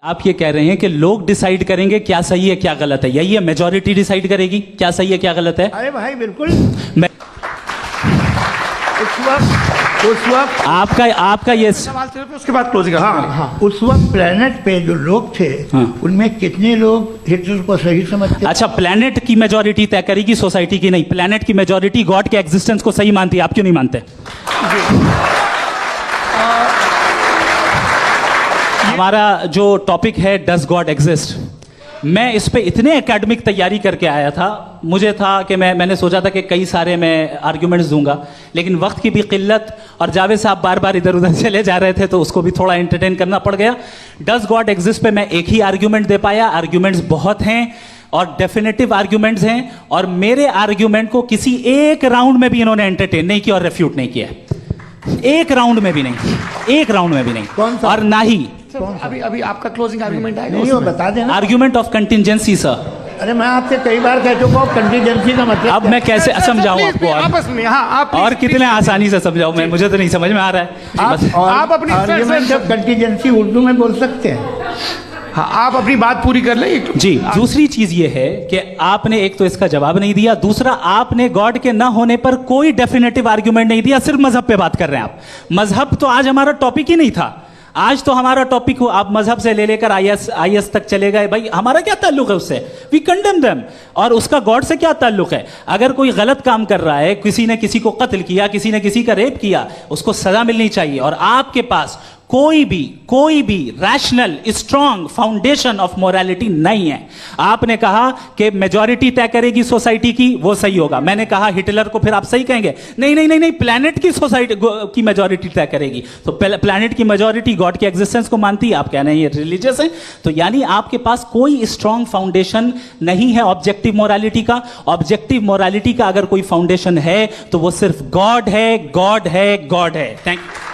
आप ये कह रहे हैं कि लोग डिसाइड करेंगे क्या सही है क्या गलत है, यही है मेजॉरिटी डिसाइड करेगी क्या सही है क्या गलत है? अरे भाई बिल्कुल। मैं उस वक्त आपका ये सवाल सिर्फ उसके बाद क्लोजिंग। हाँ, उस वक्त प्लेनेट पे जो लोग थे उनमें कितने लोग हिटलर को सही समझते? अच्छा, प्लेनेट की मेजॉरिटी तय करेगी सोसाइटी की नहीं, प्लेनेट की मेजॉरिटी गॉड के एग्जिस्टेंस को सही मानती है, आप क्यों नहीं मानते? हमारा जो टॉपिक है डज गॉड एग्जिस्ट, मैं इस पे इतने एकेडमिक तैयारी करके आया था, मुझे था कि मैंने सोचा था कि कई सारे मैं आर्ग्यूमेंट्स दूंगा, लेकिन वक्त की भी किल्लत और जावेद साहब बार बार इधर उधर चले जा रहे थे तो उसको भी थोड़ा एंटरटेन करना पड़ गया। डज गॉड एग्जिस्ट पे मैं एक ही आर्ग्यूमेंट दे पाया, आर्ग्यूमेंट्स बहुत हैं और डेफिनेटिव आर्ग्यूमेंट्स हैं, और मेरे आर्ग्यूमेंट को किसी एक राउंड में भी इन्होंने एंटरटेन नहीं किया और रेफ्यूट नहीं किया, एक राउंड में भी नहीं, एक राउंड में भी नहीं। और ना ही अभी आपका क्लोजिंग आर्गुमेंट आएगा, नहीं वो बता देना। Argument of contingency sir. अरे मैं आपसे कई बार कह चुका हूँ कंटीजेंसी का मतलब। अब मैं कैसे समझाऊं आपको आपस में? हाँ, आप और कितने आसानी से समझाऊं मैं, मुझे तो नहीं समझ में आ रहा है। आप अपनी आर्ग्यूमेंट ऑफ कंटीजेंसी उर्दू में बोल सकते हैं। हाँ, आप अपनी बात पूरी कर लें जी। दूसरी चीज ये है कि आपने एक तो इसका जवाब नहीं दिया, दूसरा आपने गॉड के ना होने पर कोई डेफिनेटिव आर्ग्यूमेंट नहीं दिया, सिर्फ मजहब पे बात कर रहे हैं आप। मजहब तो आज हमारा टॉपिक ही नहीं था, आज तो हमारा टॉपिक हो, आप मजहब से ले लेकर आईएस तक चले गए। भाई हमारा क्या ताल्लुक है उससे? We condemn them. और उसका गॉड से क्या ताल्लुक है? अगर कोई गलत काम कर रहा है, किसी ने किसी को कत्ल किया, किसी ने किसी का रेप किया, उसको सजा मिलनी चाहिए। और आपके पास कोई भी rational strong foundation of morality नहीं है। आपने कहा कि मेजॉरिटी तय करेगी सोसाइटी की, वो सही होगा। मैंने कहा हिटलर को फिर आप सही कहेंगे, नहीं नहीं नहीं नहीं, प्लैनेट की सोसाइटी की मेजॉरिटी तय करेगी। तो प्लैनेट की मेजॉरिटी गॉड के एग्जिस्टेंस को मानती है, आप कह रहे हैं ये रिलीजियस है। तो यानी आपके पास कोई स्ट्रॉन्ग फाउंडेशन नहीं है ऑब्जेक्टिव मोरालिटी का। ऑब्जेक्टिव मोरालिटी का अगर कोई फाउंडेशन है तो वो सिर्फ गॉड है, गॉड है, गॉड है। Thank you.